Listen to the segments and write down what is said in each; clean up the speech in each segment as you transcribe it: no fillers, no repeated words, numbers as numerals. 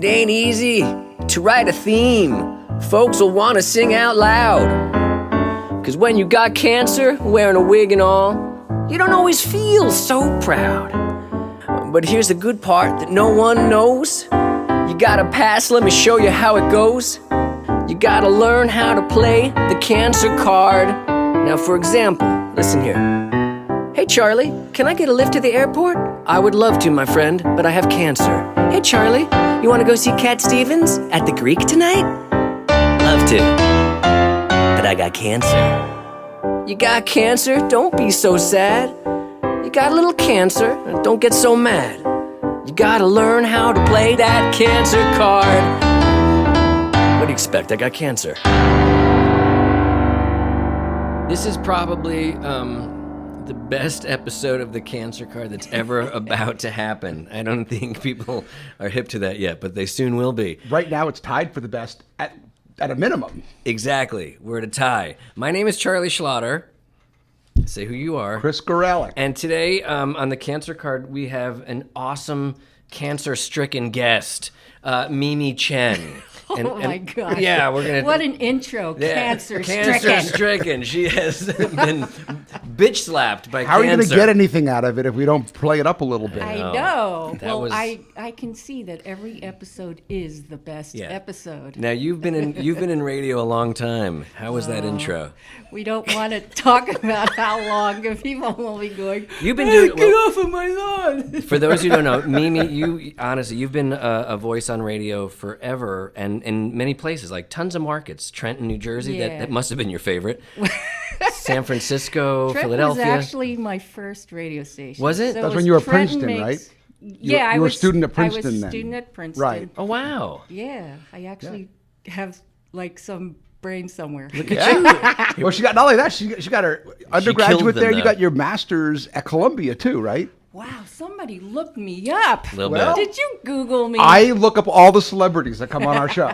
It ain't easy to write a theme folks will want to sing out loud. 'Cause when you got cancer, wearing a wig and all, you don't always feel so proud. But here's the good part that no one knows. You gotta pass, let me show you how it goes. You gotta learn how to play the cancer card. Now for example, listen here. Hey Charlie, can I get a lift to the airport? I would love to, my friend, but I have cancer. Hey Charlie, you wanna go see Cat Stevens at the Greek tonight? Love to, but I got cancer. You got cancer? Don't be so sad. You got a little cancer, don't get so mad. You gotta learn how to play that cancer card. What do you expect? I got cancer. This is probably the best episode of the cancer card that's ever about to happen. I don't think people are hip to that yet, but they soon will be. Right now it's tied for the best at a minimum. Exactly. We're at a tie. My name is Charlie Schlatter. Say who you are. Chris Gorelick. And today on the cancer card, we have an awesome cancer-stricken guest, Mimi Chen. My God. Yeah, we're going to... What an intro. Yeah, Cancer-stricken. Cancer-stricken. She has been bitch-slapped by How cancer. are you going to get anything out of it if we don't play it up a little bit? I know. That Well, was- I can see that every episode is the best Yeah. episode. Now, you've been in radio a long time. How was that intro? We don't want to talk about how long, because people will be going, You've been "Hey, doing... get off of my lawn." For those who don't know, Mimi, you've been a voice on radio forever and in many places, like tons of markets. Trenton, New Jersey, Yeah. that must have been your favorite. San Francisco, Trenton Philadelphia. was actually my first radio station. Was it? So That's when you were Trenton Princeton, makes- right? Yeah, you were a student at Princeton I was a then. student at Princeton. Right. Oh, wow. Yeah, I actually have like some brain somewhere. Well, she got not only that, she got her undergraduate them, there. though. You got your master's at Columbia too, right? Wow, somebody looked me up. Little Well, bit. Did you Google me? I look up all the celebrities that come on our show.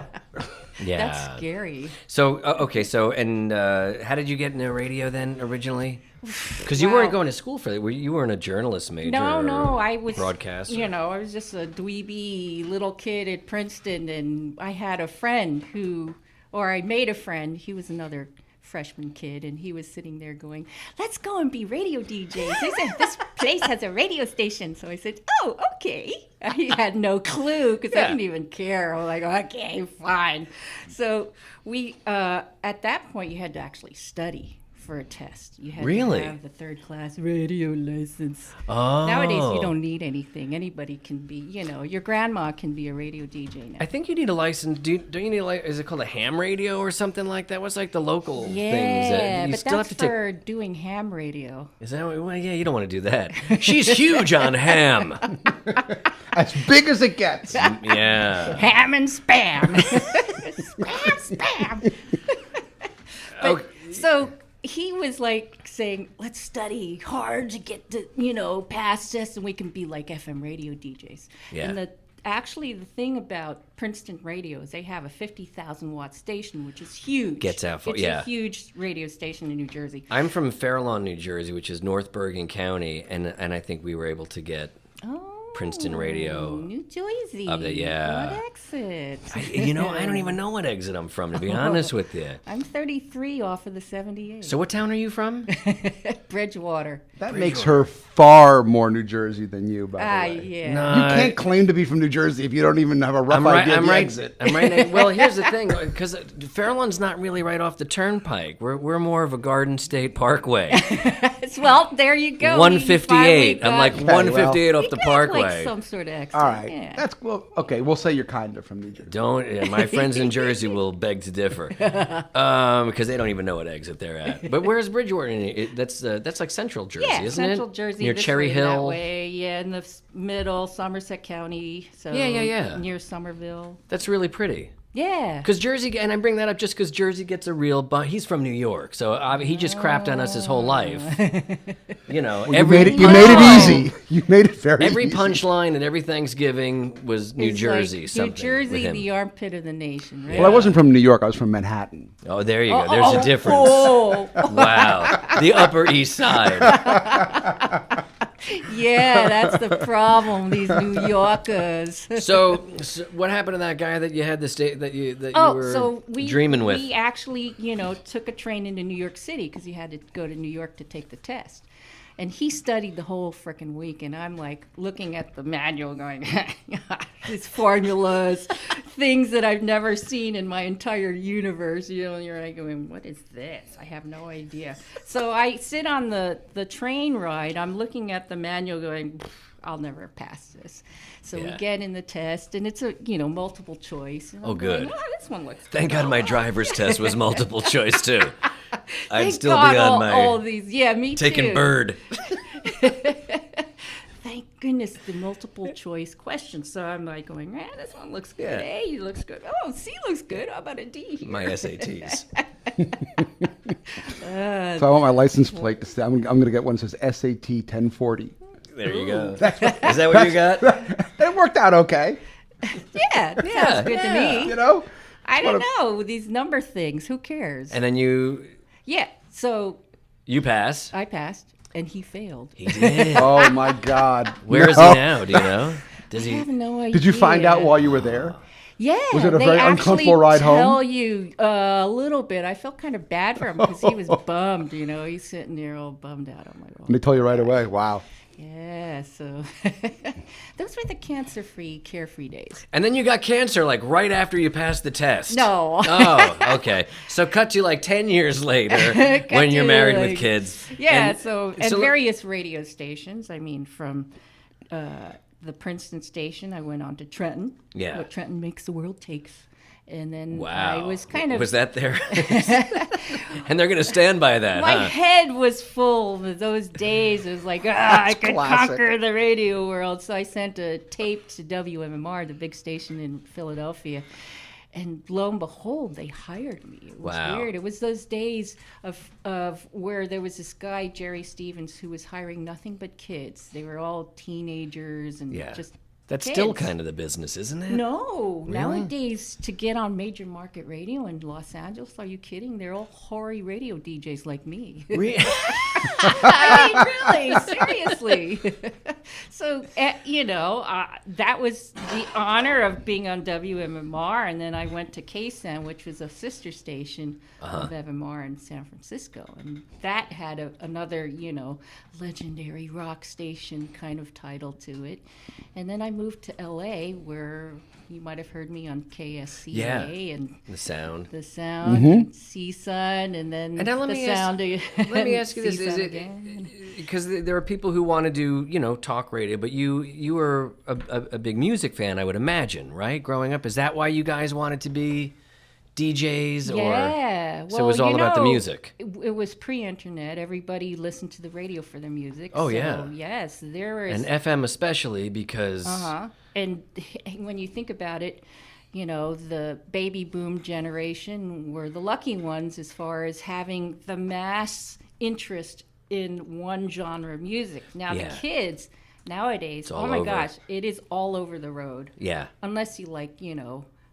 Yeah. That's scary. So, okay, so, and how did you get into radio then originally? Because you Wow. weren't going to school for it. You weren't a journalist major. No, or I was broadcaster. I was just a dweeby little kid at Princeton, and I had a friend I made a friend. He was another freshman kid, and he was sitting there going, "Let's go and be radio DJs." They said this place has a radio station, so I said, "Oh, okay." I had no clue because I didn't even care. I was like, "Okay, fine." So we, at that point, you had to actually study for a test. You had Really? to have the third class radio license. Oh. Nowadays, you don't need anything. Anybody can be, your grandma can be a radio DJ now. I think you need a license. Don't you need is it called a ham radio or something like that? What's like the local things? Yeah, You but still that's have to take. for doing ham radio. Is that well? Yeah, you don't want to do that. She's huge on ham. As big as it gets. Yeah. Ham and spam. spam. Okay. So he was like saying, let's study hard to get to, pass this, and we can be like FM radio DJs. Yeah. And the thing about Princeton radio is they have a 50,000 watt station, which is huge. Gets out for- It's yeah. a huge radio station in New Jersey. I'm from Fair Lawn, New Jersey, which is North Bergen County, and I think we were able to get Princeton radio. New Jersey. Of the- yeah. What exit? I don't even know what exit I'm from, to be honest with you. I'm 33 off of the 78. So what town are you from? Bridgewater. That makes her far more New Jersey than you, by the way. Yeah. No. You can't claim to be from New Jersey if you don't even have a rough idea of the exit. I'm right. Well, here's the thing, because Fairlawn's not really right off the turnpike. We're more of a Garden State Parkway. Well, there you go. 158. I'm like Okay, 158 off you the got, Parkway. Like some sort of exit. All right. Yeah. That's okay. We'll say you're kind of from New Jersey. My friends in Jersey will beg to differ, because they don't even know what exit they're at. But where's Bridgewater? That's like Central Jersey, Yeah, isn't it? Central Jersey. Near this Cherry way, Hill. That way. Yeah, in the middle, Somerset County. So Yeah. Near Somerville. That's really pretty. Yeah. Because Jersey, and I bring that up just because Jersey gets a real he's from New York, so he just crapped on us his whole life. You made it easy. You made it very Every easy. punchline and every Thanksgiving was New It's Jersey. like something New Jersey, with him. the armpit of the nation, right? Well, I wasn't from New York. I was from Manhattan. Oh, there you go. There's a difference. Oh. Wow, the Upper East Side. Yeah, that's the problem. These New Yorkers. So what happened to that guy that you had that you were so we dreaming with? We actually, took a train into New York City because you had to go to New York to take the test. And he studied the whole frickin' week, and I'm like looking at the manual going, these formulas, things that I've never seen in my entire universe, and you're like going, what is this? I have no idea. So I sit on the train ride, I'm looking at the manual going, I'll never pass this. So we get in the test, and it's a multiple choice. And I'm good. Going, this one looks good. Thank God my driver's test was multiple choice too. I'd Thank still God be on my all these. Yeah, me taking too. bird. Thank goodness the multiple choice questions. So I'm like going, this one looks good. Yeah. A looks good. Oh, C looks good. How about a D? My SATs. So I want my license plate to say I'm going to get one that says SAT 1040. There you go. Is that what you got? It worked out okay. Yeah, sounds good to me. You know? I don't know these number things. Who cares? And then you So pass. I passed, and he failed. He did. Oh my God. Where is he now? Do you know? Does I he? have no idea. Did you find out while you were there? Yeah. Was it a they very actually uncomfortable ride home? Tell you a little bit. I felt kind of bad for him because he was bummed. He's sitting there all bummed out. I'm like, oh, And they told you right away. Wow. yeah. So those were the cancer-free, carefree days. And then you got cancer like right after you passed the test. No. Oh, okay. So cut to like 10 years later when you're married with kids. Yeah. And So various radio stations. I mean, from the Princeton station, I went on to Trenton. Yeah. What Trenton makes the world takes. And then Wow. I was kind of... Was that there? And they're going to stand by that, My huh? head was full of those days. It was like, I could classic. conquer the radio world. So I sent a tape to WMMR, the big station in Philadelphia. And lo and behold, they hired me. It was Wow. weird. It was those days of where there was this guy, Jerry Stevens, who was hiring nothing but kids. They were all teenagers and just That's kids. still kind of the business, isn't it? No. Nowadays, to get on major market radio in Los Angeles, are you kidding? They're all hoary radio DJs like me. I mean, really, seriously. So, that was the honor of being on WMMR, and then I went to KSAN, which was a sister station of MMR in San Francisco, and that had another, legendary rock station kind of title to it. And then I moved to LA, where you might have heard me on KSCA and The sound. the sound, and CSUN, and then And now let the me sound. Let me ask you this: Is CSUN it again. because there are people who want to do talk radio, but you were a big music fan, I would imagine, right? Growing up, is that why you guys wanted to be DJs? Yeah. So it was all about the music. It was pre-internet. Everybody listened to the radio for their music. Oh, so, yeah. Yes, there was. And FM especially because And when you think about it, the baby boom generation were the lucky ones as far as having the mass interest in one genre of music. Now the kids nowadays, all oh my over. gosh, it is all over the road. yeah, Unless you like,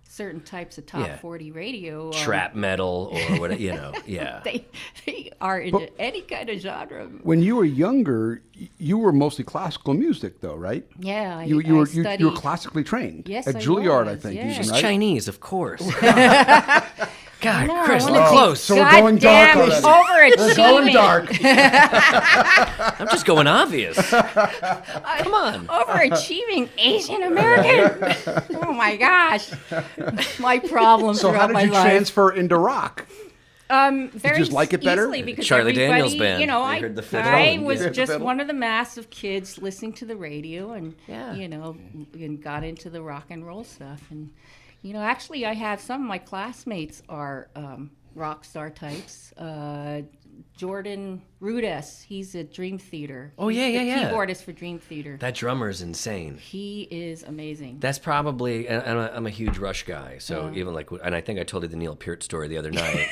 certain types of top 40 radio. trap metal or whatever, yeah. They are into any kind of genre. When you were younger, you were mostly classical music, though, right? Yeah, You were classically trained. Yes, at I Juilliard, was, I think. yeah. even, She's right? Chinese, of course. God, No, Chris, one look of close. So we're going dark Goddamn already. overachieving. We're going dark. I'm just going obvious. Come on. Overachieving Asian American. Oh my gosh, my problem So how throughout did my you life. transfer into rock? Very just like it better? easily because Charlie everybody, Daniels Band. They I heard the fiddle. I was Yeah. just Fiddle. one of the mass of kids listening to the radio and Yeah. and got into the rock and roll stuff. And actually, I have some of my classmates are rock star types. Jordan Rudess, he's at Dream Theater. Oh, He's yeah, the yeah, yeah. keyboardist for Dream Theater. That drummer's insane. He is amazing. That's probably, and I'm a huge Rush guy, so even like, and I think I told you the Neil Peart story the other night.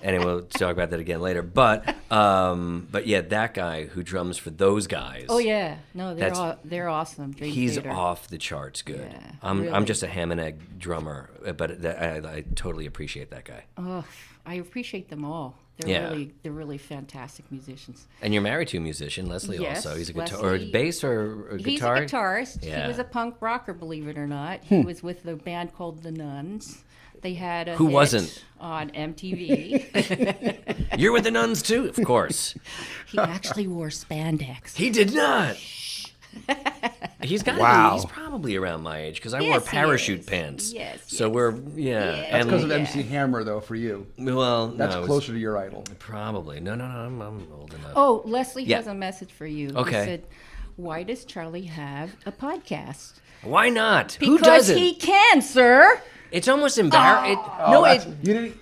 And we'll talk about that again later. But yeah, that guy who drums for those guys. Oh yeah, no, they're awesome. Dream He's Theater. off the charts good. Yeah, I'm really. just a ham and egg drummer, but I totally appreciate that guy. Oh, I appreciate them all. They're really fantastic musicians. And you're married to a musician, Leslie. Yes, Also, he's a guitar Leslie- or bass or a He's a guitar. guitarist. Yeah. He was a punk rocker, believe it or not. He was with the band called The Nuns. They had a Who hit wasn't? on MTV. You're with the Nuns too, of course. He actually wore spandex. He did not. He's got. Wow. He's probably around my age because I Yes, wore he parachute is. pants. Yes, So yes. we're That's and because of Yeah. MC Hammer, though, for you. well, That's no, it was closer to your idol. Probably no. I'm old enough. Oh, Leslie Yeah. has a message for you. Okay. He said, "Why does Charlie have a podcast?" Why not? Who Because doesn't? he can, sir. It's almost embarrassing. You didn't,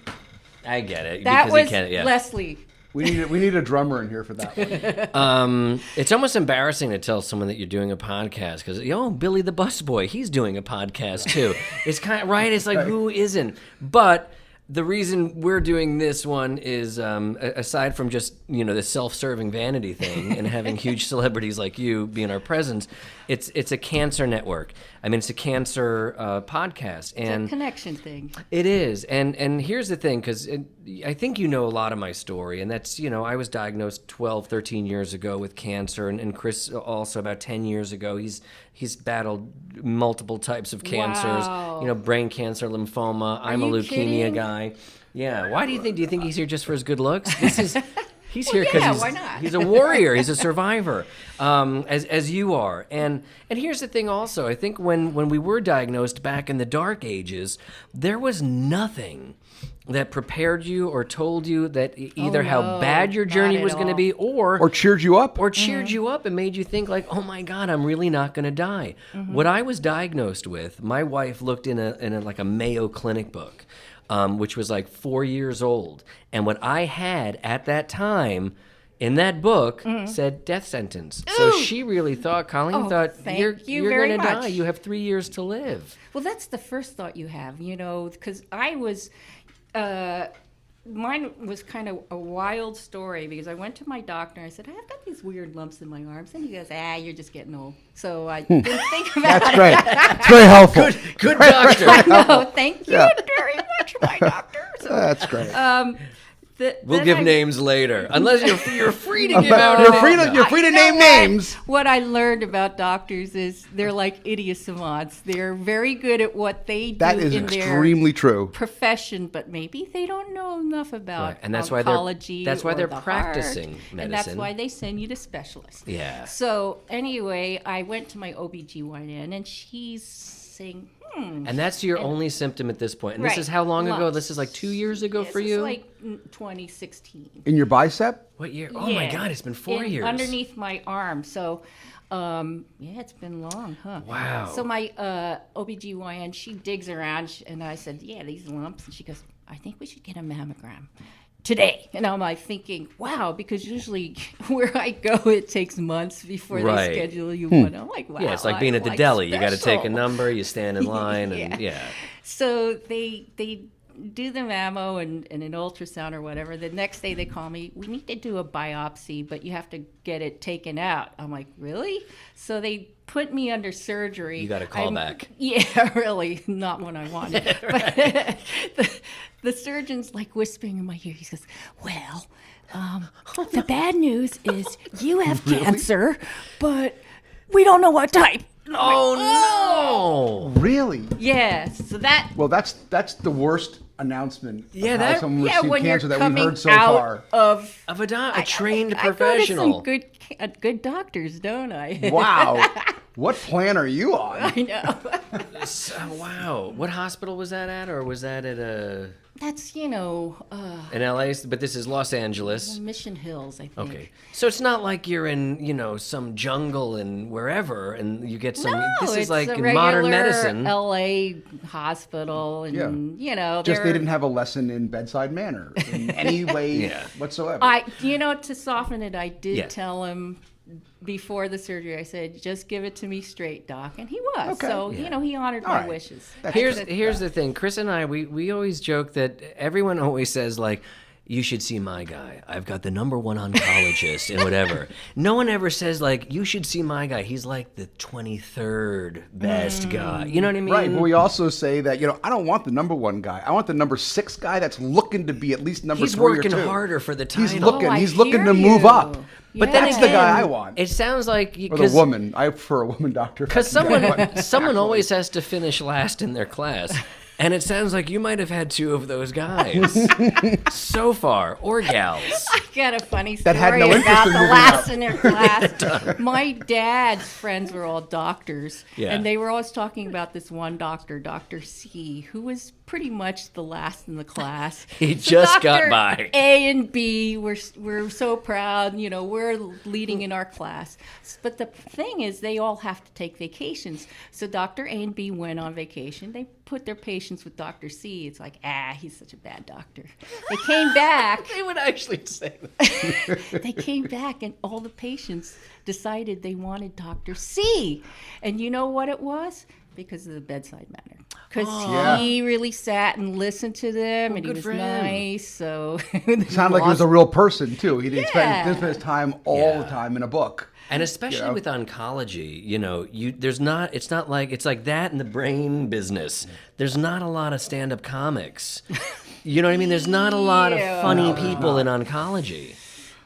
I get it That because was he can't. Yeah. Leslie. we need a drummer in here for that one. It's almost embarrassing to tell someone that you're doing a podcast because, Billy the Busboy, he's doing a podcast too. It's kind of right. It's like, who isn't? But the reason we're doing this one is, aside from just, the self-serving vanity thing and having huge celebrities like you be in our presence, it's a cancer network. I mean, it's a cancer podcast. And It's a connection thing. it is, and here's the thing, because I think you know a lot of my story, and that's, I was diagnosed 12, 13 years ago with cancer, and Chris also about 10 years ago. He's battled multiple types of cancers, Wow. Brain cancer, lymphoma. I'm a you leukemia kidding? guy. Yeah, why do you think? Do you think he's here just for his good looks? He's Well, here because yeah, why not? he's a warrior. He's a survivor, as you are. And here's the thing also. I think when we were diagnosed back in the dark ages, there was nothing that prepared you or told you that either how no, bad your journey not at was going to all. be Or cheered you up. or cheered you up and made you think like, oh my God, I'm really not going to die. What I was diagnosed with, my wife looked in a like a Mayo Clinic book, which was like 4 years old, and what I had at that time in that book said death sentence. So she really thought, Colleen Oh, thought, thank you're you very going to die. much. You have 3 years to live. Well, that's the first thought you have, because I was, mine was kind of a wild story because I went to my doctor and I said, I've got these weird lumps in my arms. And he goes, you're just getting old. So I didn't think about That's it. great. It's very helpful. Good doctor. I know. Thank you Yeah. very much, my doctor. So, That's great. We'll then give I- names later, unless you're free to give out. You're names. free to, you're free to You know name what? names. What I learned about doctors is they're like idiot savants. They're very good at what they do That is in their extremely true. profession, but maybe they don't know enough about Right, and that's why they're- oncology. that's why or they're the heart, practicing and that's medicine. why they send you to specialists. Yeah. So anyway, I went to my OBGYN, and she's saying, And that's your only symptom at this point. And this Right, is how long ago? lumps. This is like 2 years ago This for is you? like 2016. In your bicep? What year? Oh my Yeah. God, it's been 4 years. Underneath my arm. So, it's been long, huh? Wow. So my OBGYN, she digs around, and I said, these lumps. And she goes, I think we should get a mammogram today. And I'm like thinking, wow, because usually where I go, it takes months before Right. they schedule you one. I'm like, wow. Yeah, it's like being at the I'm deli. You got to take a special. number, you stand in line, and Yeah. So they do the mammo and an ultrasound or whatever. The next day they call me, we need to do a biopsy, but you have to get it taken out. I'm like, really? So they put me under surgery. You got a call back. Yeah, really, not one I wanted. But the surgeon's like whispering in my ear. He says, well, the bad news is you have cancer, but we don't know what type. Oh, no! Really? Yeah, so that Well, that's the worst announcement Yeah, of how that- someone yeah, received when cancer you're that we've coming heard so out far. of Of a trained I go to professional. some good doctors, don't I? Wow. What plan are you on? I know. Wow. What hospital was that at? Or was that at That's in LA? But this is Los Angeles. Mission Hills, I think. Okay. So it's not like you're in, some jungle and wherever and you get some. No, this is it's like a in modern regular medicine. LA hospital, and Just they didn't have a lesson in bedside manner in any way Yeah. whatsoever. to soften it, I did Yeah. tell him before the surgery. I said, "Just give it to me straight, doc," and he was. Okay. So Yeah. he honored All my right. wishes. That's Here's the thing. Chris and I, we always joke that everyone always says like, you should see my guy. I've got the number one oncologist and whatever. No one ever says, like, you should see my guy. He's like the 23rd best guy. You know what I mean? Right, but we also say that, I don't want the number one guy. I want the number 6 guy that's looking to be at least number 3 or 2. He's working harder for the title. He's looking to move up. But then that's the guy I want. It sounds like or the woman. I prefer a woman doctor. Because someone always has to finish last in their class. And it sounds like you might have had 2 of those guys so far, or gals. I got a funny story had no interest about in the moving last up. in their class. My dad's friends were all doctors, Yeah. and they were always talking about this one doctor, Dr. C, who was pretty much the last in the class. He just got Dr. by. A and B were so proud, we're leading in our class. But the thing is, they all have to take vacations. So Dr. A and B went on vacation. They put their patients with Dr. C. It's like, he's such a bad doctor. They came back. They would actually say that. They came back, and all the patients decided they wanted Dr. C. And you know what it was? Because of the bedside manner. Because he really sat and listened to them, and he good was for him. nice. So It sounded like he was a real person, too. He didn't Yeah. spend his time all the time in a book. And especially with oncology, it's like that in the brain business. There's not a lot of stand-up comics. You know what I mean? There's not a lot of funny people in oncology.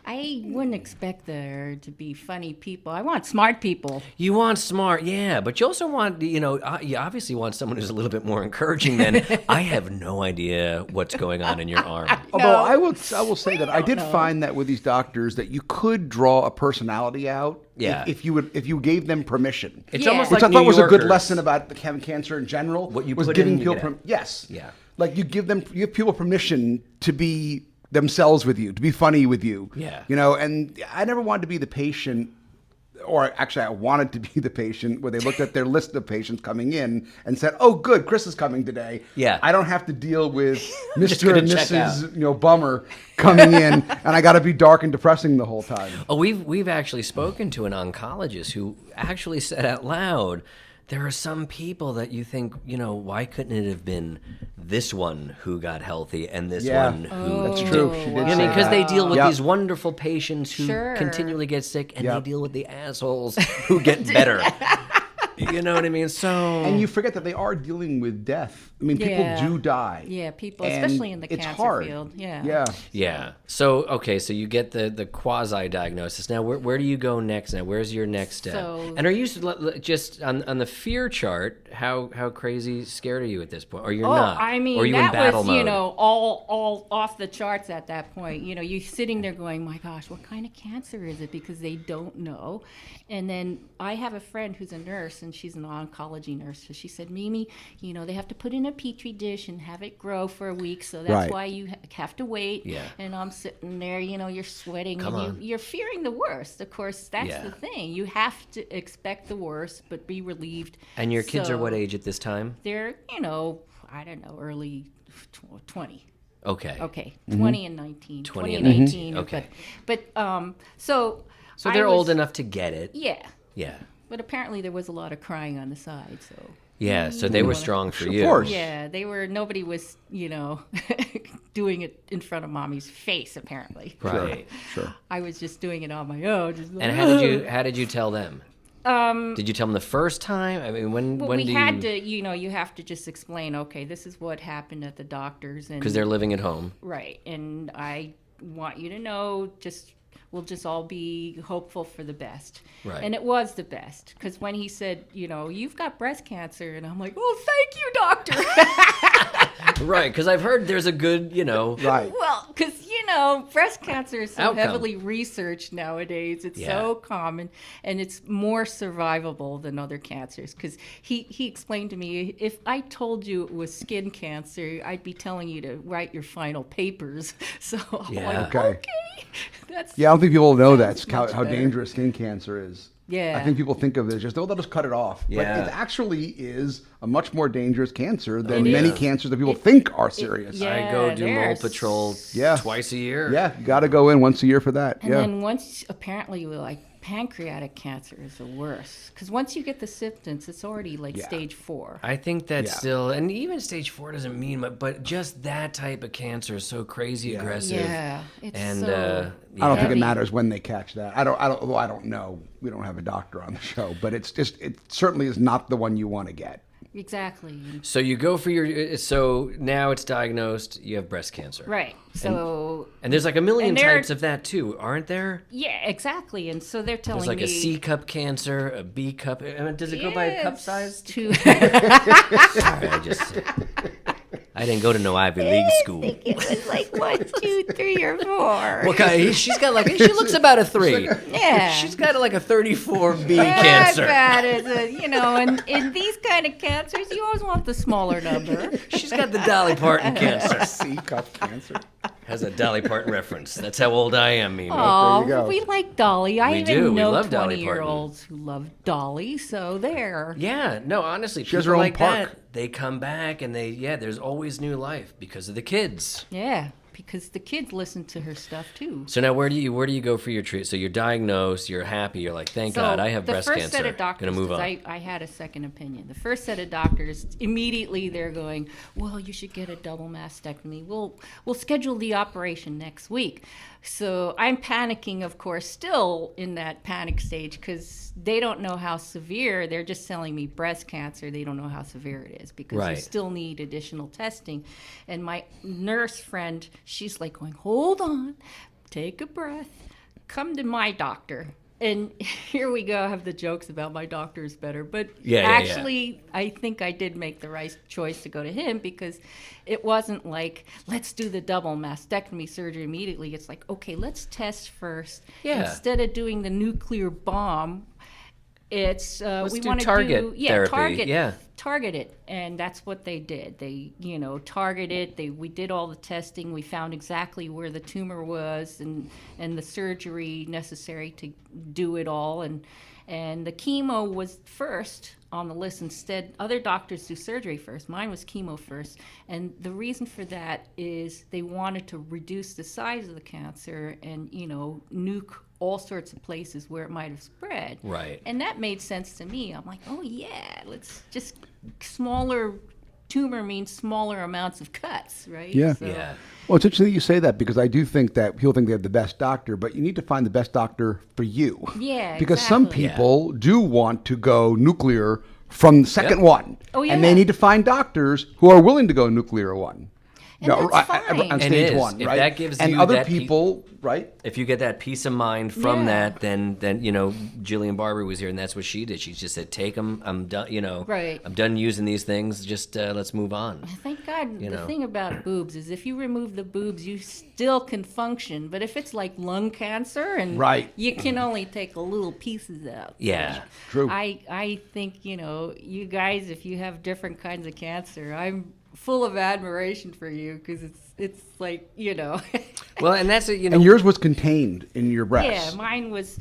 I wouldn't expect there to be funny people. I want smart people. You want smart, yeah, but you also want, you obviously want someone who's a little bit more encouraging than, I have no idea what's going on in your arm. Although I will say that I did find that with these doctors that you could draw a personality out if you gave them permission. It's Yeah. almost Which like I thought New was a good Yorkers. lesson about the cancer in general. What you was put giving in, you people get out. yes. Yeah. Like you give people permission to be themselves with you, to be funny with you. Yeah. And I never wanted to be the patient, or actually I wanted to be the patient where they looked at their list of patients coming in and said, oh good, Chris is coming today. Yeah. I don't have to deal with Just Mr. gonna and check Mrs. Bummer coming in and I got to be dark and depressing the whole time. Oh, we've actually spoken to an oncologist who actually said out loud, there are some people that you think, why couldn't it have been this one who got healthy and this one who... That's true. She did say because that. they deal with Yep. these wonderful patients who Sure. continually get sick, and Yep. they deal with the assholes who get better. You know what I mean? So... And you forget that they are dealing with death. I mean, people Yeah. do die. Yeah, people, And especially in the it's cancer hard. field. Yeah. Yeah. Yeah. So you get the quasi-diagnosis. Now, where do you go next now? Where's your next step? So- And are you just on the fear chart, how crazy scared are you at this point? Or you're Oh, not? I mean, or are you in that battle was, mode? all off the charts at that point. You sitting there going, my gosh, what kind of cancer is it? Because they don't know. And then I have a friend who's a nurse, and she's an oncology nurse. So she said, Mimi, they have to put in a petri dish and have it grow for a week. So that's Right. why you have to wait. Yeah. And I'm sitting there, you're sweating. Come and on. you're fearing the worst. Of course, that's Yeah. the thing. You have to expect the worst, but be relieved. And your kids are So what age at this time? They're, I don't know, early 20. Okay. Okay, Mm-hmm. 20 and 19. 20 and and 18. okay. But so So I they're old was- enough to get it. Yeah. Yeah. But apparently there was a lot of crying on the side, so. Yeah. So they were strong for Of you. course. Yeah, nobody was, doing it in front of mommy's face, apparently. Right. Sure. I was just doing it on my own. Just And how did you tell them? Did you tell them the first time? I mean, when But when we do had you? to, you have to just explain, okay, this is what happened at the doctor's. Because they're living at home. Right, and I want you to know, we'll just all be hopeful for the best. Right. And it was the best, because when he said, you've got breast cancer, and I'm like, oh, thank you, doctor. Right. Because I've heard there's a good, Right. Well, because, breast cancer is so Outcome. heavily researched nowadays. It's so common, and it's more survivable than other cancers. Because he explained to me, if I told you it was skin cancer, I'd be telling you to write your final papers. So I'm Yeah. like, Okay. okay. That's Yeah, I don't think people know that Sounds how much better. dangerous skin cancer is. Yeah. I think people think of it as just, they'll just cut it off. Yeah. But it actually is a much more dangerous cancer than It many is. cancers that people think are serious. yeah. I go do mole there's- patrol Yeah. twice a year. Yeah, you got to go in once a year for that. And yeah. then once, apparently, pancreatic cancer is the worst because once you get the symptoms, it's already like Yeah. stage 4. I think that's Yeah. still, and even stage 4 doesn't mean much, but just that type of cancer is so crazy Yeah. aggressive. Yeah, it's And so I don't think it heavy. matters when they catch that. Although I don't know. We don't have a doctor on the show, but it certainly is not the one you want to get. Exactly. So you go for so now it's diagnosed, you have breast cancer. Right. So And there's like a million And there- types of that too, aren't there? yeah, exactly. And so they're telling There's like me a C cup cancer, a B cup. I mean, does it go by a cup size? To Sorry, I didn't go to no Ivy League school. it was like 1, 2, 3, or 4. What kind? She's got like, she looks about a 3. Yeah. She's got like a 34B Yeah, cancer. God, and in these kind of cancers, you always want the smaller number. She's got the Dolly Parton cancer. C cup cancer. Has a Dolly Parton reference. That's how old I am, Mimi. Oh, you go. we like Dolly. I We even do. We know love Dolly 20-year-olds who love Dolly, so there. Yeah, no, honestly, has people her own like park. that, they come back and there's always new life because of the kids. Yeah, because the kids listen to her stuff too. So now where do you go for your treatment? So you're diagnosed, you're happy, you're like, thank God, I have breast the first cancer. set of doctors, Gonna move on. 'cause I had a second opinion. The first set of doctors, immediately they're going, well, you should get a double mastectomy. We'll schedule the operation next week. So I'm panicking, of course, still in that panic stage because they don't know how severe. They're just telling me breast cancer. They don't know how severe it is because Right. you still need additional testing. And my nurse friend, she's like going, hold on, take a breath, come to my doctor. And here we go. I have the jokes about my doctor is better. But Yeah. actually, I think I did make the right choice to go to him because it wasn't like, let's do the double mastectomy surgery immediately. It's like, okay, let's test first. Yeah. Instead of doing the nuclear bomb, it's we do want to target therapy, target it, and that's what they did. They targeted. We did all the testing. We found exactly where the tumor was and the surgery necessary to do it all, and the chemo was first on the list. Instead, other doctors do surgery first. Mine was chemo first, and the reason for that is they wanted to reduce the size of the cancer and nuke all sorts of places where it might have spread. Right. And that made sense to me. I'm like, oh yeah, let's just smaller tumor means smaller amounts of cuts, right? Yeah. So, Yeah. Well, it's interesting that you say that because I do think that people think they have the best doctor, but you need to find the best doctor for you. Yeah, Because some exactly. people do want to go nuclear from the second one. Oh, yeah. And they need to find doctors who are willing to go nuclear one. And that's fine. On And stage it is. one, If right? that gives and you other that people, right? If you get that peace of mind from Yeah. that, then Jillian Barber was here, and that's what she did. She just said, "Take them. I'm done. Right. I'm done using these things. Just let's move on." Thank God. You The know. thing about boobs is if you remove the boobs, you still can function. But if it's like lung cancer and Right. you can only take little pieces out. Yeah. True. I think, you guys, if you have different kinds of cancer, I'm full of admiration for you because it's like, Well, and that's it. And yours was contained in your breast. Yeah, mine was,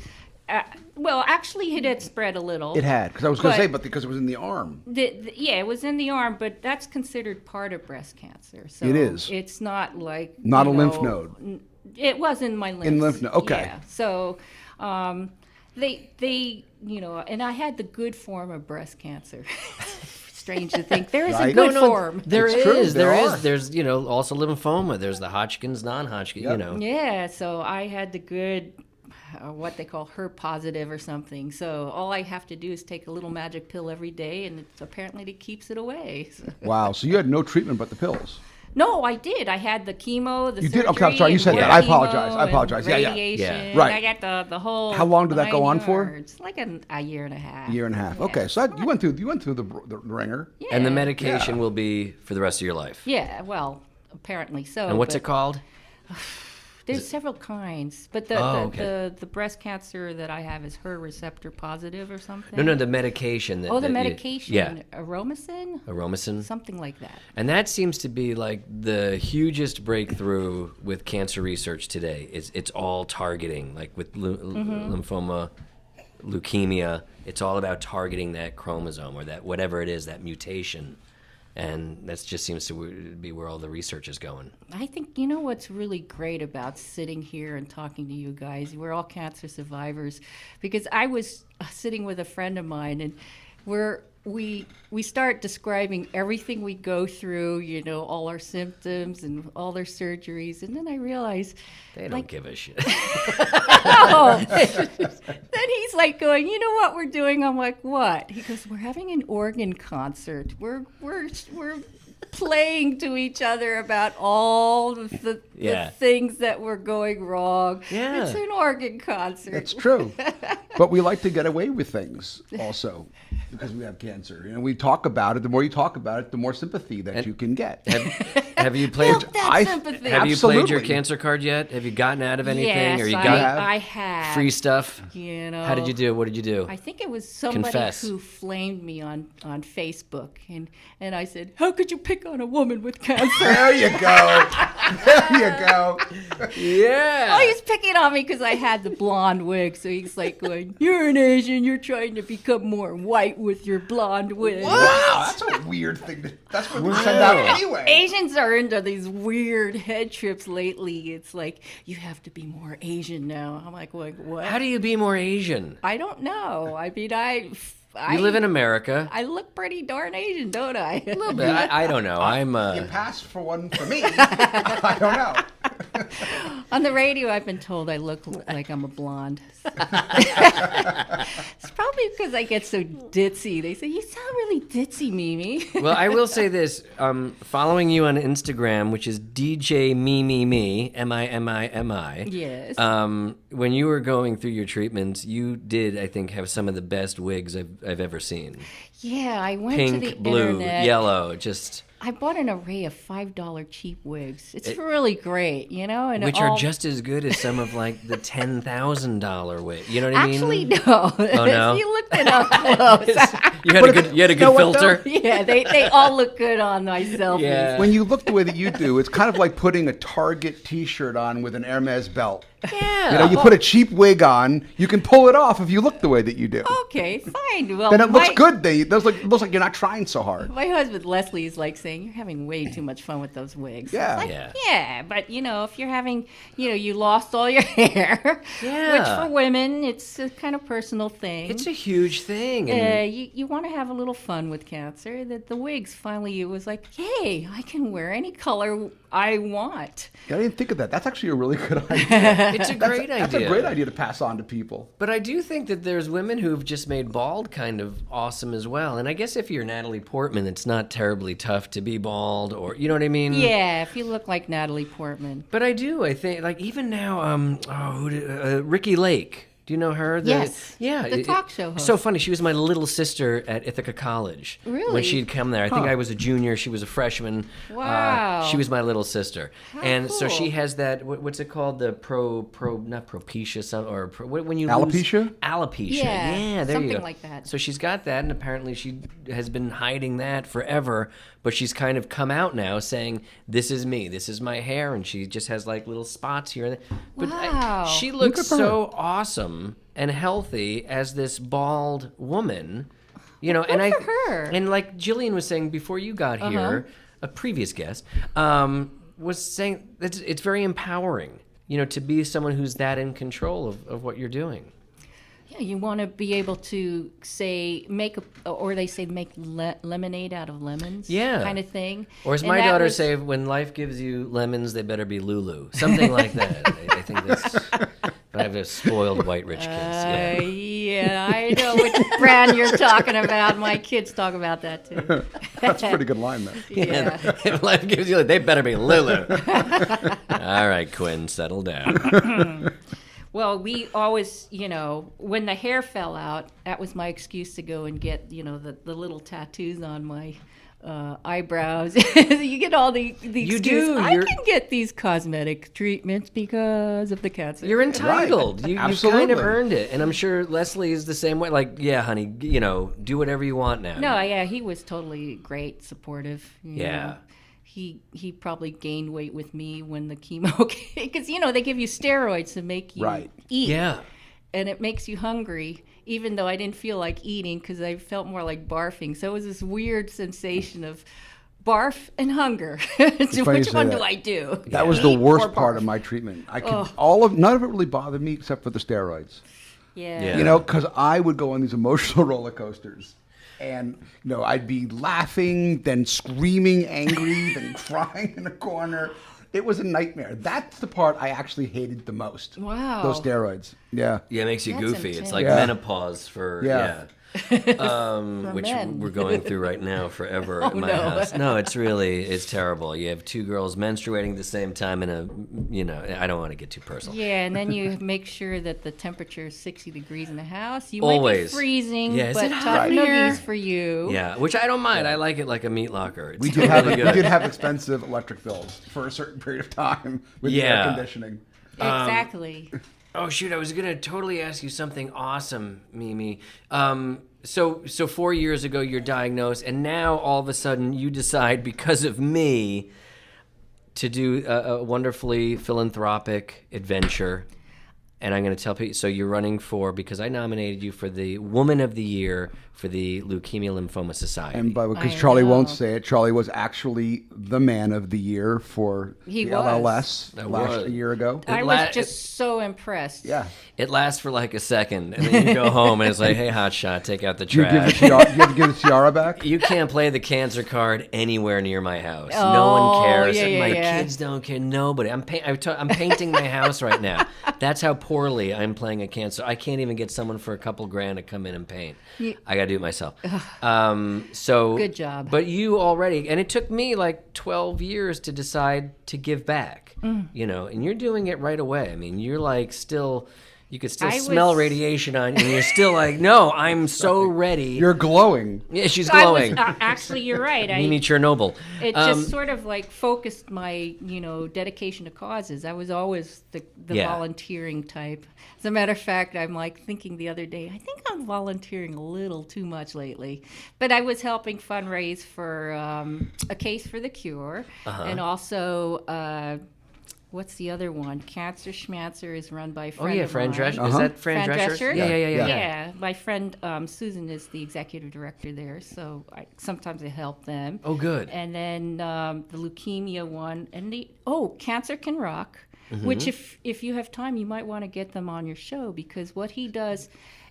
actually it had spread a little. It had, because I was going to say, But- but because it was in the arm. Yeah, it was in the arm, but that's considered part of breast cancer. So It is. It's not like Not a lymph node. It was in my lymph. In lymph node, okay. Yeah. So, they and I had the good form of breast cancer. Strange to think there is a Right. good No, form. There It's true, is. there There are. is. There's also lymphoma. There's the Hodgkin's, non-Hodgkin. Yep. Yeah, so I had the good, what they call HER positive or something. So all I have to do is take a little magic pill every day, and apparently it keeps it away. So. Wow. So you had no treatment but the pills. No, I did. I had the chemo, the You surgery. did? Okay, I'm sorry, you and said that. more I apologize. chemo I apologize. and Yeah, yeah. radiation. Yeah. Right. I got the whole. How long did that go 9 on for? yards. Like a year and a half. Year and a half. Yeah. Okay, so you went through the ringer. Yeah. And the medication Yeah. will be for the rest of your life. Yeah, well, apparently so. And what's but it called? There's several kinds, but the, Oh, the, okay. the breast cancer that I have is HER receptor positive or something. No, the medication. That, Oh, the that you- medication. yeah. Aromacin? Aromacin. Something like that. And that seems to be like the hugest breakthrough with cancer research today. It's all targeting, like with lymphoma, leukemia. It's all about targeting that chromosome or that whatever it is, that mutation. And that just seems to be where all the research is going. I think, you know what's really great about sitting here and talking to you guys? We're all cancer survivors. Because I was sitting with a friend of mine, and we start describing everything we go through, you know, all our symptoms and all our surgeries. And then I realized... They don't give a shit. No. Then he's like going, you know what we're doing? I'm like, what? He goes, we're having an organ concert. We're playing to each other about all the things that were going wrong. Yeah. It's an organ concert. It's true. But we like to get away with things also because we have cancer. You know, we talk about it. The more you talk about it, the more sympathy that you can get. Have you played? Milk that sympathy. Have you played your Absolutely. cancer card yet? Have you gotten out of anything, Yes, or you I got have. free stuff? You know. How did you do? What did you do? I think it was somebody Confess. who flamed me on Facebook, and I said, how could you pick on a woman with cancer? There you go. There you go. Yeah. Oh, he's picking on me because I had the blonde wig. So he's like going, you're an Asian. You're trying to become more white with your blonde wig. Wow, that's a weird thing. That's what we send out anyway. Asians are into these weird head trips lately. It's like, you have to be more Asian now. I'm like, what? How do you be more Asian? I don't know. I mean, You live in America. I look pretty darn Asian, don't I? A little bit. I don't know. You passed for one for me. I don't know. On the radio, I've been told I look like I'm a blonde. It's probably because I get so ditzy. They say, you sound really ditzy, Mimi. Well, I will say this. Following you on Instagram, which is DJ Mimi, Mimi. Yes. When you were going through your treatments, you did, I think, have some of the best wigs I've ever seen. Yeah, I went to the Pink, blue, internet. yellow, just... I bought an array of $5 cheap wigs. It's really great, you know? And which all... are just as good as some of, like, the $10,000 wig. You know what I mean? Actually, no. Oh, no? You looked it up close. You had a good filter? Yeah, they all look good on my selfies. Yeah. When you look the way that you do, it's kind of like putting a Target T-shirt on with an Hermes belt. Yeah. You know, you put a cheap wig on, you can pull it off if you look the way that you do. Okay, fine. Well, Then it looks good. It looks like you're not trying so hard. My husband Leslie is like saying, you're having way too much fun with those wigs. Yeah. It's like, Yeah. yeah, but you know, if you're having, you know, you lost all your hair, Yeah. which for women, it's a kind of personal thing. It's a huge thing. And You want to have a little fun with cancer. That the wigs finally, it was like, hey, I can wear any color I want. I didn't think of that. That's actually a really good idea. it's a great idea. That's a great idea to pass on to people. But I do think that there's women who've just made bald kind of awesome as well. And I guess if you're Natalie Portman, it's not terribly tough to be bald, or you know what I mean? Yeah, if you look like Natalie Portman. But I think, like, even now, Ricki Lake. Do you know her? Yes. Yeah. The talk show host. So funny. She was my little sister at Ithaca College. Really? When she'd come there. I think I was a junior. She was a freshman. Wow. She was my little sister. How so she cool. has that, what's it called? The not propecia, or when you Alopecia? lose... Alopecia. Yeah, Yeah, there you something go. like that. So she's got that, and apparently she has been hiding that forever, but she's kind of come out now saying, this is me, this is my hair, and she just has like little spots here and there. But Wow. she looks Good for so awesome and healthy as this bald woman, you know. Good and for her. and like Jillian was saying before you got here, a previous guest was saying that it's very empowering, you know, to be someone who's that in control of what you're doing. Yeah, you want to be able to say make lemonade out of lemons. Yeah. kind of thing. Or as And my that daughter was- say, when life gives you lemons, they better be Lulu. Something like that. I think that's... But I have a spoiled white rich kids. Yeah. Yeah, I know which brand you're talking about. My kids talk about that too. That's a pretty good line, though. Yeah. If life gives you, they better be Lulu. All right, Quinn, settle down. Well, we always, you know, when the hair fell out, that was my excuse to go and get, you know, the little tattoos on my eyebrows. You get all the You excuse. do. I can get these cosmetic treatments because of the cancer. You're entitled. Right. You kind Absolutely. of earned it. And I'm sure Leslie is the same way. Like, yeah, honey, you know, do whatever you want now. No, yeah, he was totally great, supportive. You Yeah. know. He probably gained weight with me when the chemo, because, you know, they give you steroids to make you Right. eat. Yeah. And it makes you hungry, even though I didn't feel like eating because I felt more like barfing. So it was this weird sensation of, barf and hunger. funny you Which say one that. do I do? That was the Eat worst or part barf? of my treatment. I could Oh. none of it really bothered me except for the steroids. Yeah. Yeah. You know, because I would go on these emotional roller coasters, and I'd be laughing, then screaming, angry, then crying in a corner. It was a nightmare. That's the part I actually hated the most. Wow. Those steroids. Yeah. Yeah, it makes you That's goofy. It's intense. like Yeah. menopause for Yeah. which men. we're going through right now forever at my no. house. No, it's terrible. You have two girls menstruating at the same time in a, I don't want to get too personal. Yeah, and then you make sure that the temperature is 60 degrees in the house. You might Always. be freezing, Yeah, is but it tough hot in here? nuggies for you. Yeah, which I don't mind. I like it like a meat locker. It's We did have really we good. did have expensive electric bills for a certain period of time with the Yeah. air conditioning. Exactly. Oh shoot! I was gonna totally ask you something awesome, Mimi. So 4 years ago you're diagnosed, and now all of a sudden you decide because of me to do a wonderfully philanthropic adventure. And I'm going to tell people. So you're running because I nominated you for the Woman of the Year for the Leukemia Lymphoma Society. And because I Charlie won't know. say it, Charlie was actually the man of the year for He the was. LLS That last was. a year ago. I la- was just so impressed. Yeah. It lasts for like a second, and then you go home, and it's like, "Hey, hotshot, take out the Do you give the trash." tiara, you have to give the tiara back? You can't play the cancer card anywhere near my house. No one Oh, cares. yeah, yeah, my yeah. kids don't care. Nobody. I'm painting my house right now. That's how poorly I'm playing a cancer. I can't even get someone for a couple grand to come in and paint. I got to do it myself. So Good job. But you already, and it took me like 12 years to decide to give back. Mm. And you're doing it right away. I mean, you're like still. You could still I smell was- radiation on you, and you're still like, no, I'm so ready. You're glowing. Yeah, she's I was, glowing. actually, you're right. Mimi Chernobyl. It just sort of like focused my, dedication to causes. I was always the Yeah. volunteering type. As a matter of fact, I'm like thinking the other day, I think I'm volunteering a little too much lately. But I was helping fundraise for A Case for the Cure, and also. What's the other one? Cancer Schmancer is run by a friend of Fran mine. Drescher. Is that Fran Drescher? Yeah. Yeah, my friend Susan is the executive director there, so sometimes I help them. Oh, good. And then the leukemia one, and Cancer Can Rock, which if you have time, you might want to get them on your show, because what he does,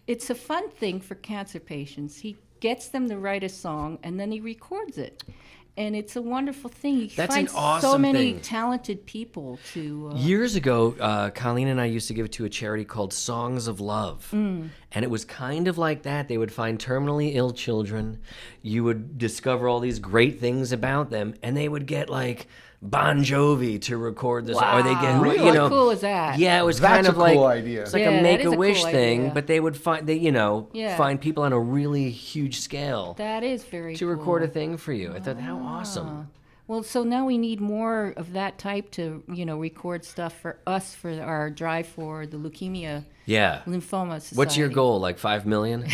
it's a fun thing for cancer patients. He gets them to write a song, and then he records it. And it's a wonderful thing. You That's find an awesome so many thing. talented people to. Years ago, Colleen and I used to give it to a charity called Songs of Love. And it was kind of like that. They would find terminally ill children. You would discover all these great things about them, and they would get like Bon Jovi to record this, or they get Wow. How cool is that? Yeah, it was That's kind of a like cool idea. it's like Yeah, a that Make is a a Wish cool thing, idea. but they would find Yeah. find people on a really huge scale That is very to cool. record a thing for you. I thought, how awesome. Well, so now we need more of that type to, record stuff for us for our drive for the Leukemia Yeah. Lymphoma Society. What's your goal? Like 5 million?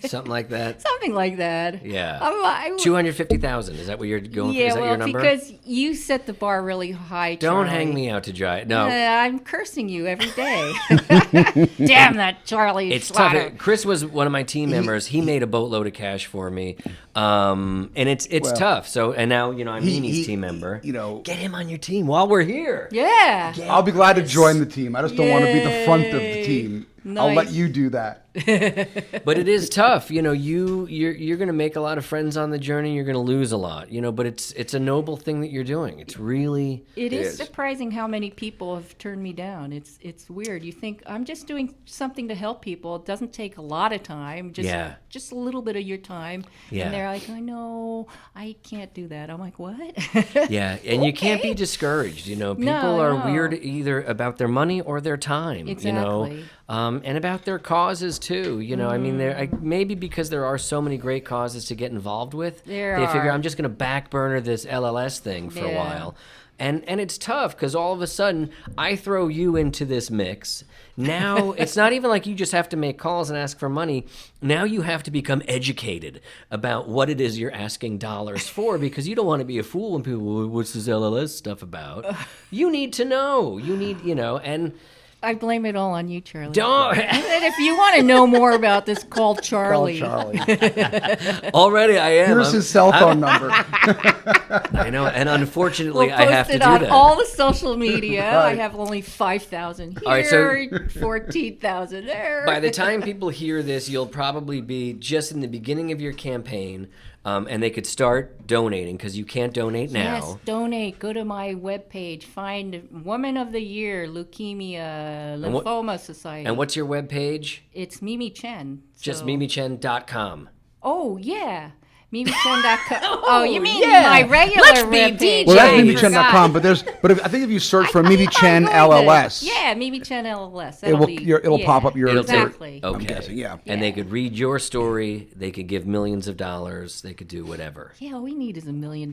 Something like that? Something like that. Yeah. I- 250,000. Is that what you're going for? Yeah, Is that well, your number? because you set the bar really high. Don't Charlie. hang me out to dry. No. I'm cursing you every day. Damn that Charlie. It's tough. Schlatter. Chris was one of my team members. He made a boatload of cash for me, and it's tough. So, and now I'm Mimi's team member. Get him on your team while we're here. Yeah. I'll be glad to join the team. I just don't want to be the front of the Yay. team. I'll let Nice. you do that. But it is tough. You're going to make a lot of friends on the journey. You're going to lose a lot. But it's a noble thing that you're doing. It's really It is surprising how many people have turned me down. It's weird. You think I'm just doing something to help people. It doesn't take a lot of time. Just a little bit of your time. Yeah. And they're like, I know, I can't do that. I'm like, what? Yeah, and you can't be discoured. People are no. weird either about their money or their time. Exactly. And about their causes too. I mean, maybe because there are so many great causes to get involved with, There they figure are. I'm just going to back burner this LLS thing for a Yeah. while. And it's tough because all of a sudden I throw you into this mix. Now it's not even like you just have to make calls and ask for money. Now you have to become educated about what it is you're asking dollars for, because you don't want to be a fool when people, "Well, what's this LLS stuff about?" You need to know. You need, and I blame it all on you, Charlie. Don't. And if you want to know more about this, call Charlie. Call Charlie. Already I am. Here's his cell phone number. I know, and unfortunately We'll I have post to it do on that. all the social media. I Right. have only 5,000 here, All right, so- 14,000 there. By the time people hear this, you'll probably be just in the beginning of your campaign, and they could start donating because you can't donate now. Yes, donate. Go to my webpage. Find Woman of the Year, Leukemia, what- Lymphoma Society. And what's your webpage? It's Mimi Chen. Just so- mimichen.com. Oh, yeah. MimiChen.com. Oh, you mean yeah. my regular Let's be webpage. Well, that's I MimiChen.com, but I think if you search for Mimi Chen I'm going to- LLS, Yeah, Mimi Chen LLS. it'll pop up your. Exactly. Okay. I'm guessing, yeah. And they could read your story. They could give millions of dollars. They could do whatever. Yeah, all we need is $1 million.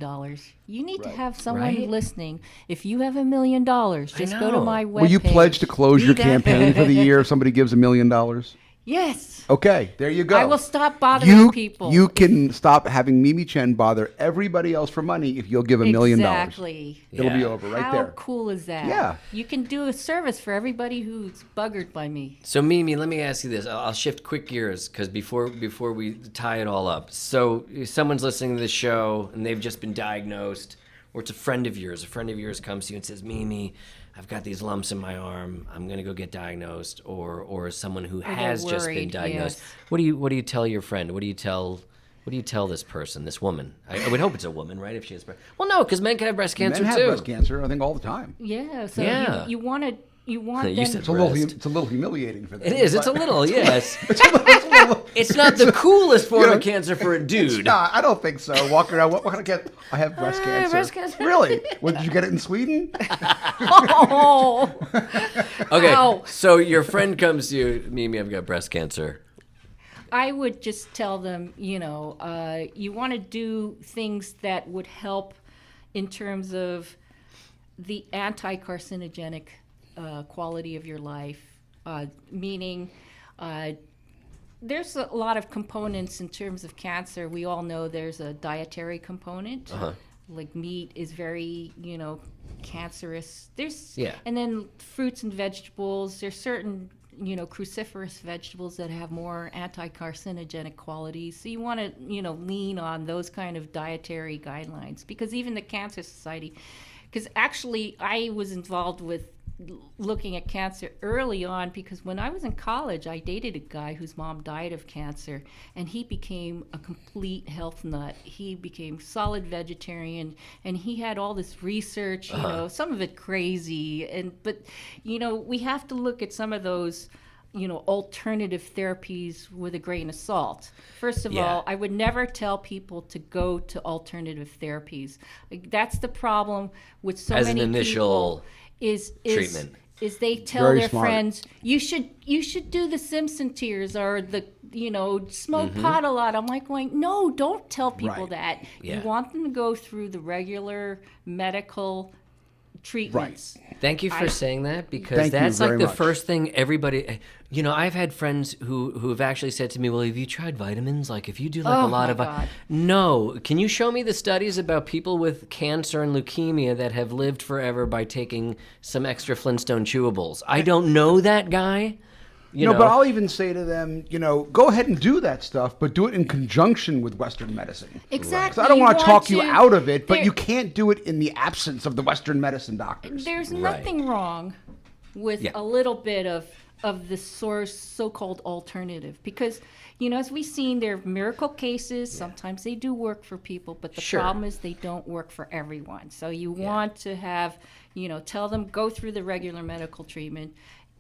You need to have someone Right? listening. If you have $1 million, just go to know. my webpage. Will you pledge to close your that. campaign for the year if somebody gives $1 million? Yes. Okay, there you go. I will stop bothering people. You can stop having Mimi Chen bother everybody else for money if you'll give $1 million. Exactly. It'll be Yeah. over right How there. cool is that? Yeah. You can do a service for everybody who's buggered by me. So Mimi, let me ask you this. I'll shift quick gears because before we tie it all up. So someone's listening to this show and they've just been diagnosed, or it's a friend of yours. A friend of yours comes to you and says, "Mimi, I've got these lumps in my arm. I'm going to go get diagnosed." Or someone who they're has just been worried, diagnosed. yes. What do you tell your friend? What do you tell this person, this woman? I would hope it's a woman, right? If she has breast. Well, no, because men can have breast cancer Men have too. breast cancer, I think, all the time. Yeah. So Yeah. you want them. You said It's a little, breast. it's a little humiliating for them. It is. It's a but- little, yes. It's a little- It's not the coolest form You know, of cancer for a dude. Nah, I don't think so. Walking around, what kind of cancer? I have breast cancer. breast cancer. Really? Well, did you get it in Sweden? Oh. Okay, Ow. so your friend comes to you, Mimi, I've got breast cancer. I would just tell them, you want to do things that would help in terms of the anti-carcinogenic quality of your life, meaning there's a lot of components in terms of cancer. We all know there's a dietary component. Like meat is very, cancerous. And then fruits and vegetables. There's certain, cruciferous vegetables that have more anti-carcinogenic qualities. So you want to, lean on those kind of dietary guidelines, because even the Cancer Society, because actually I was involved with looking at cancer early on, because when I was in college, I dated a guy whose mom died of cancer, and he became a complete health nut. He became solid vegetarian, and he had all this research, some of it crazy, but we have to look at some of those alternative therapies with a grain of salt. First of all, I would never tell people to go to alternative therapies. Like, that's the problem with so As an many initial people. Is treatment. Is they tell Very their smart. friends, you should do the Simpson tears or the smoke pot a lot. I'm like going, no, don't tell people Right. that. Yeah. You want them to go through the regular medical treatments. Thank you for saying that, because Thank you that's like very the much. first thing everybody. I've had friends who have actually said to me, "Well, have you tried vitamins? Like, if you do like a Oh, lot my of God. No, can you show me the studies about people with cancer and leukemia that have lived forever by taking some extra Flintstone chewables? I don't know that guy. You know, But I'll even say to them, go ahead and do that stuff, but do it in conjunction with Western medicine. Exactly. So I don't want to talk you to- out of it, but there- you can't do it in the absence of the Western medicine doctors. There's Right. nothing wrong with Yeah. a little bit of the so-called alternative, because as we've seen, there are miracle cases. Sometimes they do work for people, but the Sure. problem is they don't work for everyone. So you want to have, tell them, go through the regular medical treatment.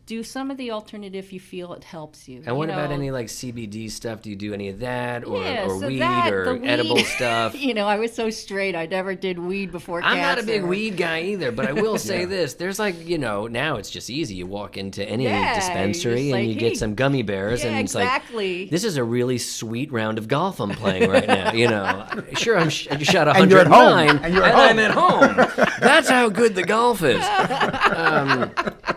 Do some of the alternative you feel it helps you. And what about any like CBD stuff? Do you do any of that, or, Yeah, or so weed, that, or the weed- edible stuff? I was so straight. I never did weed before I'm cancer. not a big weed guy either, but I will say this: there's like now it's just easy. You walk into any Yeah, dispensary it's and like, you get hey, some gummy bears, yeah, and it's exactly. like this is a really sweet round of golf I'm playing right now. Sure, I just shot And you're at home. 109, And you're at I'm home. at home. That's how good the golf is.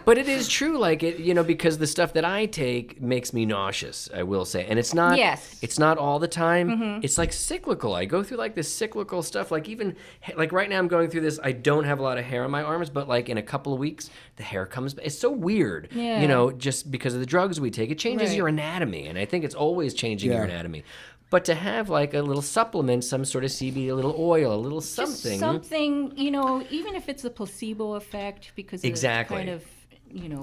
But it is true, like it, because the stuff that I take makes me nauseous, I will say. And it's not Yes. it's not all the time. It's like cyclical. I go through like this cyclical stuff. Like even like right now I'm going through this. I don't have a lot of hair on my arms, but like in a couple of weeks the hair comes back. It's so weird. Yeah. Just because of the drugs we take. It changes Right. your anatomy, and I think it's always changing your Yeah. anatomy. But to have like a little supplement, some sort of CBD, a little oil, a little something. Just something, even if it's a placebo effect because Exactly. of kind of,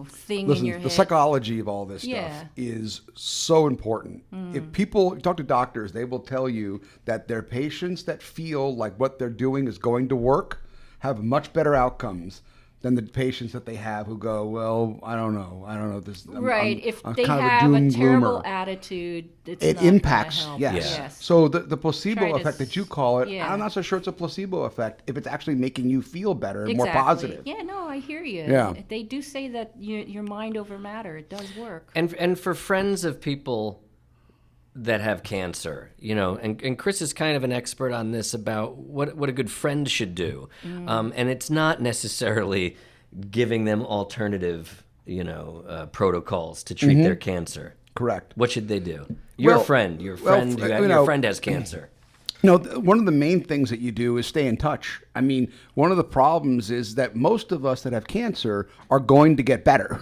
thing Listen, in your the head. psychology of all this stuff Yeah. is so important. If people talk to doctors, they will tell you that their patients that feel like what they're doing is going to work have much better outcomes than the patients that they have who go, well, I don't know. This Right. If I'm they kind of have a doom terrible gloomer. attitude, it's It not gonna impacts, help. yes. Yes. So the placebo Try to effect that you call it, yeah. I'm not so sure it's a placebo effect if it's actually making you feel better and more Exactly. positive. Yeah, no, I hear you. Yeah. They do say that your mind over matter. It does work. And for friends of people that have cancer, and Chris is kind of an expert on this about what a good friend should do. And it's not necessarily giving them alternative, protocols to treat their cancer. Correct. What should they do? Your Well, friend well, your friend has cancer. One of the main things that you do is stay in touch. I mean, one of the problems is that most of us that have cancer are going to get better.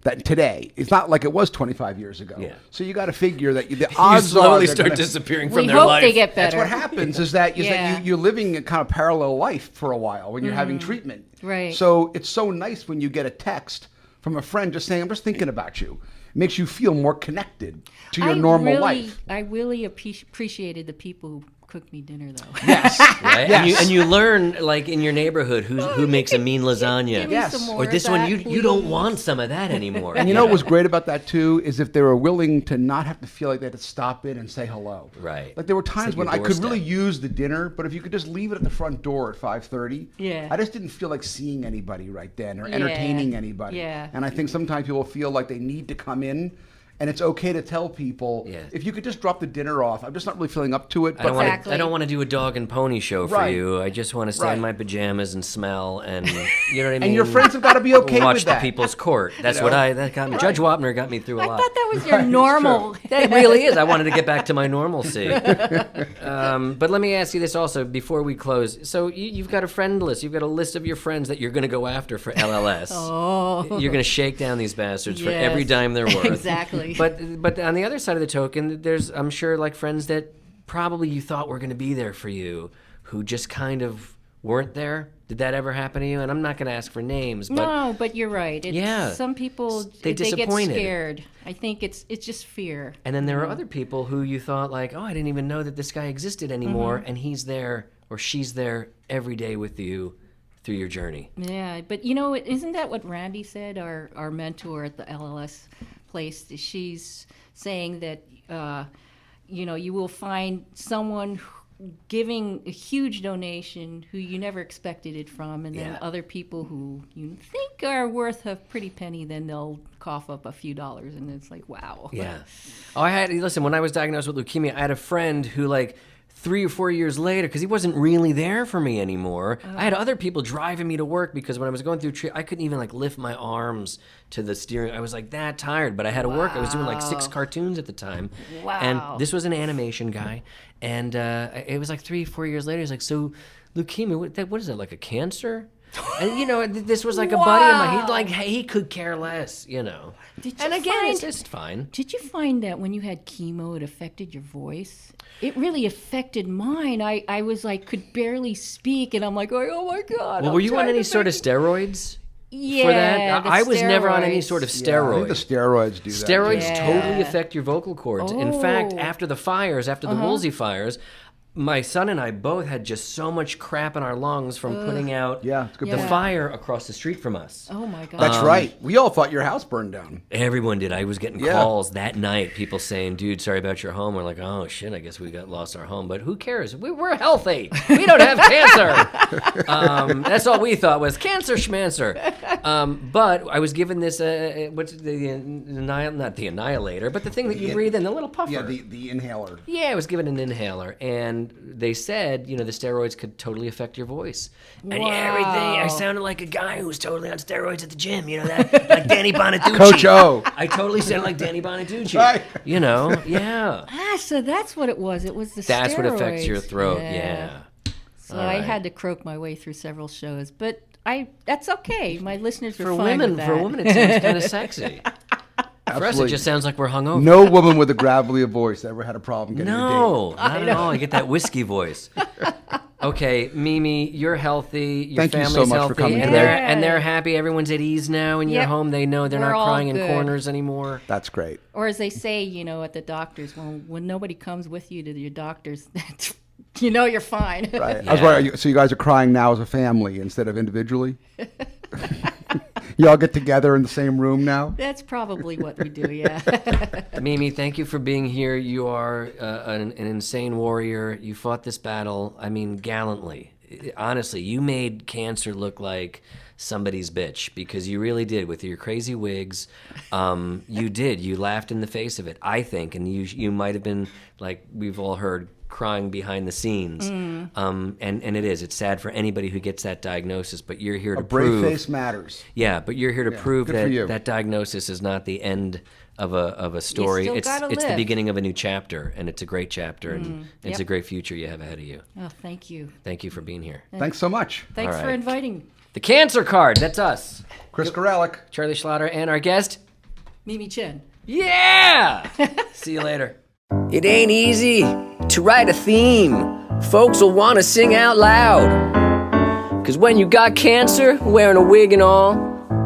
That today, it's not like it was 25 years ago. Yeah. So you got to figure that the You odds slowly are they're start gonna- disappearing from We their hope life. they get That's better. what happens is that Yeah. you're living a kind of parallel life for a while when you're having treatment. Right. So it's so nice when you get a text from a friend just saying, I'm just thinking about you. It makes you feel more connected to your normal life. I really appreciated the people who cooked me dinner, though. Yes. Right? Yes. And you learn, like, in your neighborhood, who makes a mean lasagna. Give me Yes. some more Or this of one, that, you don't please. want some of that anymore. And you know what was great about that too is if they were willing to not have to feel like they had to stop in and say hello. Right. Like there were It's times like when your I could really doorstep. use the dinner, but if you could just leave it at the front door at 5:30, Yeah. I just didn't feel like seeing anybody right then or Yeah. entertaining anybody. Yeah. And I think sometimes people feel like they need to come in. And it's okay to tell people, Yeah. if you could just drop the dinner off. I'm just not really feeling up to it. I But don't want Exactly. to. I don't want to do a dog and pony show for Right. you. I just want to stay in Right. my pajamas and smell, and you know what I mean. and your friends have got to be okay watch with the that. People's Court. That's what that got me. Judge Wapner got me through a I lot. thought that was your Right, it's normal. That really is. I wanted to get back to my normalcy. But let me ask you this also before we close. So you've got a friend list. You've got a list of your friends that you're going to go after for LLS. Oh. You're going to shake down these bastards for Yes. every dime they're worth. Exactly. But on the other side of the token, there's, I'm sure, like friends that probably you thought were going to be there for you who just kind of weren't there. Did that ever happen to you? And I'm not going to ask for names, but No, but you're right. It's, Yeah. Some people They get disappointed. scared. I think it's just fear. and then there are other people who you thought like, oh, I didn't even know that this guy existed anymore, Mm-hmm. and he's there or she's there every day with you through your journey. Yeah, but isn't that what Randy said, our mentor at the LLS place? She's saying that you will find someone giving a huge donation who you never expected it from, and then Yeah. other people who you think are worth a pretty penny, then they'll cough up a few dollars, and it's like, wow. Yeah. Oh, listen, when I was diagnosed with leukemia, I had a friend who, like, 3 or 4 years later, because he wasn't really there for me anymore, I had other people driving me to work because when I was going through I couldn't even, like, lift my arms to the steering. I was, like, that tired, but I had to work. I was doing, like, 6 cartoons at the time. Wow. And this was an animation guy. And it was, like, 3 or 4 years later, he's like, so leukemia, what is it, like a cancer? And, this was like a buddy of mine. He's like, hey, he could care less, Did you And again, find- it's just fine. Did you find that when you had chemo, it affected your voice? It really affected mine. I was like, could barely speak, and I'm like, oh my God. Well, I'm were you on trying any to sort of make- steroids Yeah, for that? the I was never on any steroids. sort of Yeah, I steroid. think the steroids do that. Steroids Yeah. totally affect your vocal cords. In fact, Oh. after the fires, after the Woolsey fires, my son and I both had just so much crap in our lungs from putting out Yeah, it's a good the point. fire across the street from us. Oh my God. That's right. We all thought your house burned down. Everyone did. I was getting Yeah. calls that night, people saying, dude, sorry about your home. We're like, oh, shit, I guess we lost our home. But who cares? We're healthy. We don't have cancer. That's all we thought was cancer schmancer. But I was given this, what's not the annihilator, but the thing that you breathe in, the little puffer. Yeah, the inhaler. Yeah, I was given an inhaler, and and they said, the steroids could totally affect your voice and Wow. everything. I sounded like a guy who was totally on steroids at the gym, that like Danny Bonaducci. Coach O. I totally sounded like Danny Bonaducci. Right. Yeah. So that's what it was. It was the That's steroids. what affects your throat. Yeah. So All I right. had to croak my way through several shows, but that's okay. My listeners were For fine women, with that. for women, it sounds kind of sexy. For us, it Absolutely. just sounds like we're hungover. No woman with a gravelly voice ever had a problem getting a No, not at all. I get that whiskey voice. Okay, Mimi, you're healthy. Your Thank you family's so much for healthy, coming and today. they're happy. Everyone's at ease now in your Yep. home. They know they're We're not all crying in good. corners anymore. date. That's great. Or as they say, at the doctors, when nobody comes with you to your doctors, you're fine. Right. Yeah. I was wondering, so you guys are crying now as a family instead of individually? You all get together in the same room now? That's probably what we do, yeah. Mimi, thank you for being here. You are an insane warrior. You fought this battle, gallantly. Honestly, you made cancer look like somebody's bitch, because you really did with your crazy wigs. You did. You laughed in the face of it, I think, and you might have been, like we've all heard, crying behind the scenes. And it is. It's sad for anybody who gets that diagnosis, but you're here A to brave prove. face matters. Yeah, but you're here to prove good for you. that diagnosis is not the end of a story. still It's gotta the live. beginning of a new chapter, and it's a great chapter, and it's Yep. a great future you have ahead of you. Oh, thank you. Thank you for being here. Thanks so much. Thanks All for right. inviting The Cancer Card, that's us. Chris Koralik. Charlie Schlatter and our guest. Mimi Chen. Yeah! See you later. It ain't easy to write a theme folks will want to sing out loud. 'Cause when you got cancer, wearing a wig and all,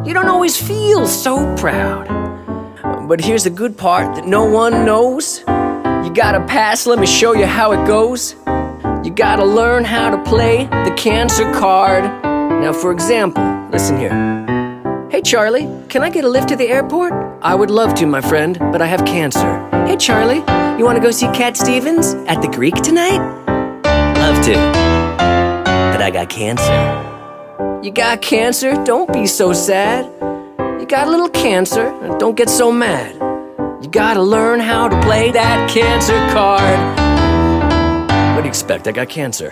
you don't always feel so proud. But here's the good part that no one knows. You gotta pass, let me show you how it goes. You gotta learn how to play the cancer card. Now, for example, listen here. Hey Charlie, can I get a lift to the airport? I would love to, my friend, but I have cancer. Hey Charlie, you want to go see Cat Stevens at the Greek tonight? Love to, but I got cancer. You got cancer? Don't be so sad. You got a little cancer, don't get so mad. You gotta learn how to play that cancer card. What do you expect? I got cancer.